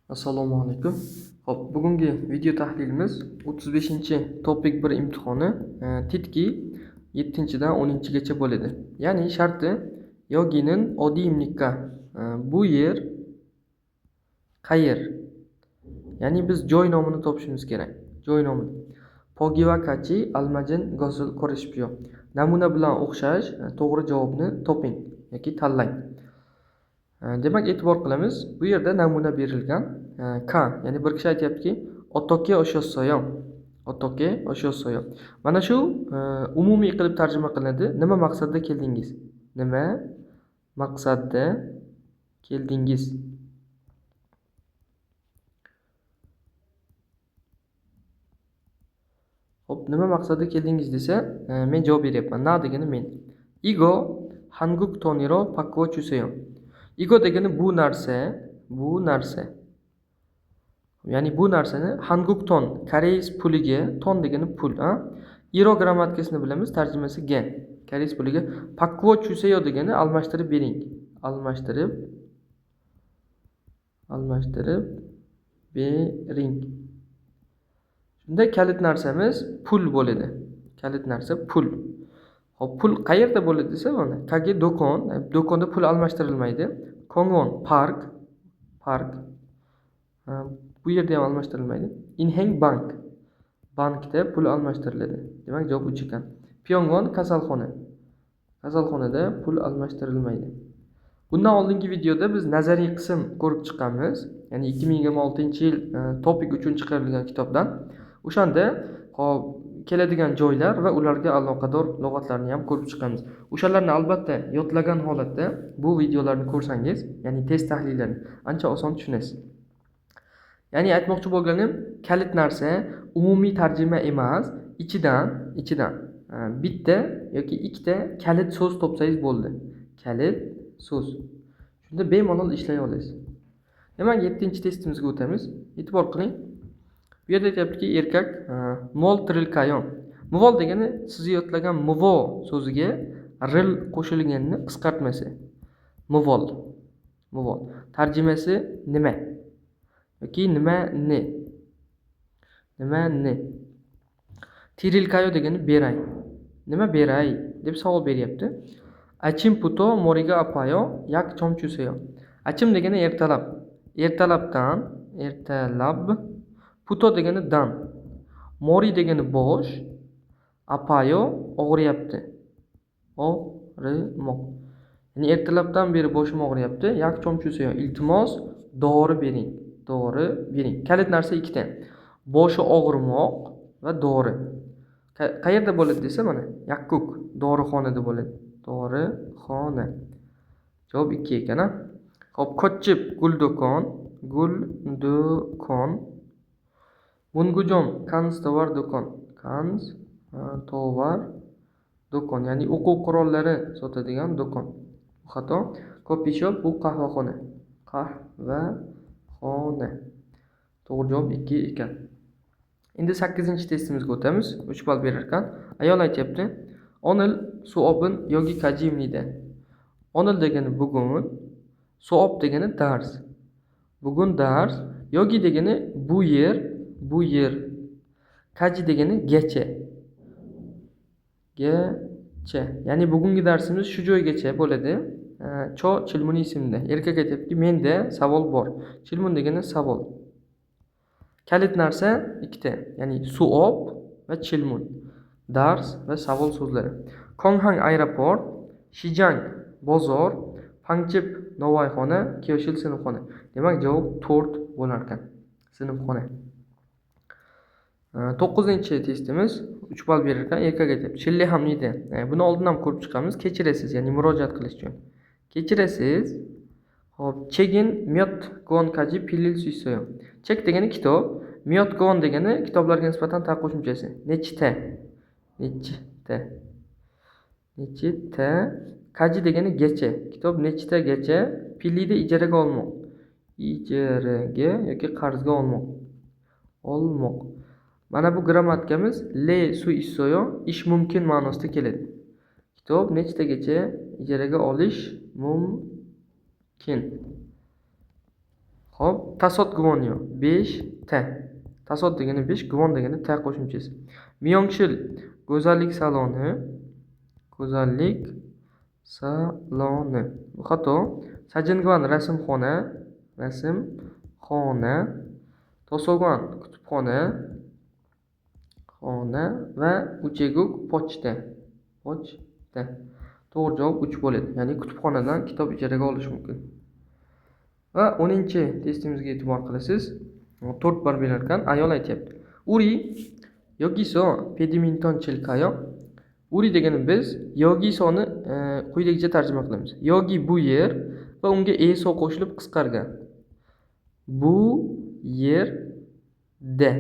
Assalomu alaykum. Hop, bugungi video tahlilimiz 35-topik 1 imtihoni titki 7-dan 10-gacha bo'ladi. Ya'ni sharti yogining oddiy imlikka bu yer qayer? Ya'ni biz joy nomini topishimiz kerak. Joy nomini. Pogivakachi almajin gosil korishpyo. Namuna bilan o'xshash to'g'ri javobni toping yoki tanlang. Demak, e'tibor qilamiz. Bu yerda namuna berilgan. Ka, ya'ni bir kishi aytayaptiki, otoke oshyosoyom. Otoke oshyosoyom. Mana shu umumiy qilib tarjima qilinadi. Nima maqsadda keldingiz? Nima maqsadda keldingiz? Hop, nima maqsadda keldingiz desa, men javob beryapman. Na degani men. Igo hanguk toniro pakko chuseyo. Igo degani bu narsa. Ya'ni bu narsani hanguk ton, koreys puliga, ton degani pul, iro grammatikasini bilamiz, tarjimasi ga. Koreys puliga pakko chuseyo degani almashtirib bering. Almashtirib bering. Shunda kalit narsamiz pul bo'ladi. Kalit narsa pul. Hop, pul qayerda bo'ladi desa, mana kage do'kon, do'konda pul almashtirilmaydi. Kongon park. Bu yerda ham almashtirilmaydi. Inheng bank. Bankda pul almashtiriladi. Demak, javob 3 ekan. Pyongon kasalxona. Kasalxonada pul almashtirilmaydi. Bundan oldingi videoda biz nazariy qism ko'rib chiqqanmiz. Ya'ni 2026-yil topik uchun chiqarilgan kitobdan. O'shanda keladigan joylar va ularga aloqador lug'atlarni ham ko'rib chiqqanmiz. O'shalarni albatta yodlagan holatda bu videolarni ko'rsangiz, ya'ni test tahlillarni ancha oson tushunasiz. Ya'ni aytmoqchi bo'lganim, kalit narsa umumiy tarjima emas, ichidan bitta yoki ikkita kalit so'z topsangiz bo'ldi. Kalit so'z. Shunda bemalol ishlay olasiz. Demak, 7-testimizga o'tamiz. E'tibor qiling. Bu yerda aytayaptiki, erkak mol trilkayon. Muvol degani siz yodlagan muvo so'ziga ril qo'shilganini qisqartmasi. Muvol. Tarjimasi nima? Yoki nimani? Tirilkayo degani beray. Nima beray deb savol beryapti. Achim puto moriga apayo yak chomchuseyo. Achim degani ertalab. Ertalab. Puto degani dan. Mori degani bosh. Apayo og'riyapti. Og'rimoq. Ya'ni ertalabdan beri boshim og'riyapti. Yak chomchuseyo. Iltimos dori bering. Kalit narsa ikkita. Boshi og'rimoq va dori. Qayerda bo'ladi desa, mana Yakkuk dorixonada bo'ladi. Dorixona. Javob 2 ekan, Hop, kochib guldo'kon. Mungujom kanz tovar do'kon. Ya'ni o'quv qurollari sotadigan do'kon. Xato. Kopishop bu qahvaxona. To'g'ri javob 2 ekan. Endi 8-testimizga o'tamiz. 3 ball berar ekan. Ayol aytayapti. Onil suobin yogi kajimnida. Onil degani bugun, suob degani dars. Bugun dars, yogi degani bu yer. Kaji degani gacha. Ya'ni bugungi darsimiz shu joygacha bo'ladi. Cho chilmun ismida. Erkak aytayapti, menda savol bor. Chilmun degani savol. Kalit narsa ikkita, ya'ni suob va chilmun. Dars va savol so'zlari. Konghang aeroport, Shijang bozor, Pangchip novvoyxona, Kyoshil sinfxona. Demak, javob 4 bo'lar ekan. Sinfxona. 9-testimiz 3 ball berar ekan. Erkak aytibdi. Shilli hamnida. Buni oldin ham ko'rib chiqamiz. Kechirasiz, ya'ni murojaat qilish uchun. Kechirasiz. Hop, chegin myot gon kaji pilil suysoyo. Chek degani kitob, myot gon degani kitoblarga nisbatan ta qo'shimchasi. Nechta. Kaji degani gacha. Kitob nechtagacha, pilida ijaraga olmoq. Ijaraga yoki qarzga olmoq. Mana bu grammatikamiz le su issoyo ish mumkin ma'nosida keladi. Kitob nechtagacha ijaraga olish mumkin. Xo'p, tasod guvonyo 5 ta. Tasod degani 5, guvon degani ta qo'shimchasi. Miyongshil go'zallik saloni. Go'zallik saloni. Bu xato. Sajingvan rasmxona. Rasmxona. To'sog'on kutubxona. Xona va ucheguk pochta. Pochta. To'g'ri javob 3 bo'ladi. Ya'ni kutubxonadan kitob ijaraga olish mumkin. Va 10-testimizga e'tibor qilasiz. 4 bar berar ekan. Ayol aytayapti. Uri yogiso pediminton chilkayo. Uri degani biz yogisoni quyidagicha tarjima qilamiz. Yogi bu yer va unga eso qo'shilib qisqargan. Bu yerda.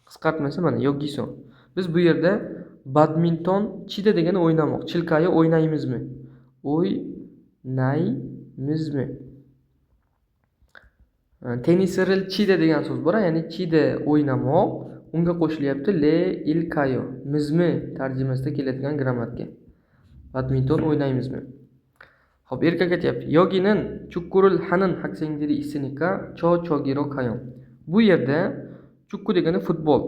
Qisqartmasi mana yogiso. Biz bu yerda badminton chida degani o'ynamoq. Chilkayo o'ynaymizmi? O'ynaymizmi? Tenisiril chida degan so'z bor, ya'ni chida o'ynamoq. Unga qo'shilyapti le ilkayo. Mizmi tarjimasida keladigan grammatika. Badminton o'ynaymizmi? Xo'p, erkak aytayapti. Yoginin chukkurul hanin haksengdiri isinika chogiro kayon. Bu yerda chukku degani futbol.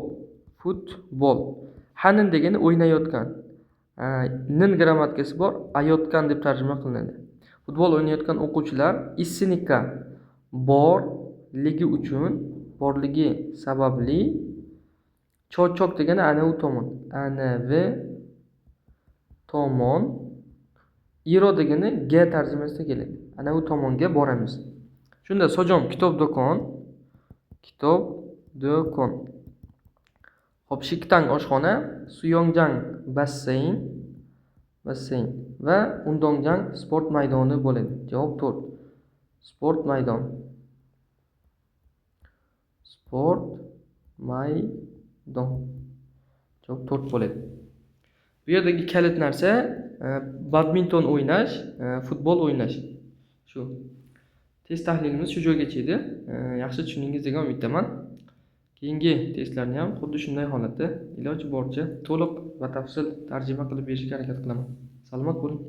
Futbol. Hanin degani o'ynayotgan. Nin grammatikasi bor, ayotgan deb tarjima qilinadi. Futbol o'ynayotgan o'quvchilar isinika borligi uchun, borligi sababli cho'choq degani anavi tomon. Anavi tomon. Iro degani ga tarjimasida keladi. Anavi tomonga boramiz. Shunda sojom kitob do'kon. Kitob do'kon. Hop, shiktang oshxona, suyongjang basseyn va undongjang sport maydoni bo'ladi. Javob 4. Sport maydon. Sport maydon. Javob 4 bo'ladi. Bu yerdagi kalit narsa badminton o'ynash, futbol o'ynash. Shu. Test tahlilimiz shu joygacha edi. Yaxshi tushundingiz degan umiddaman. Keyingi testlarni ham xuddi shunday holatda iloji boricha to'liq va tafsil tarjima qilib berishga harakat qilaman. Salomat bo'ling.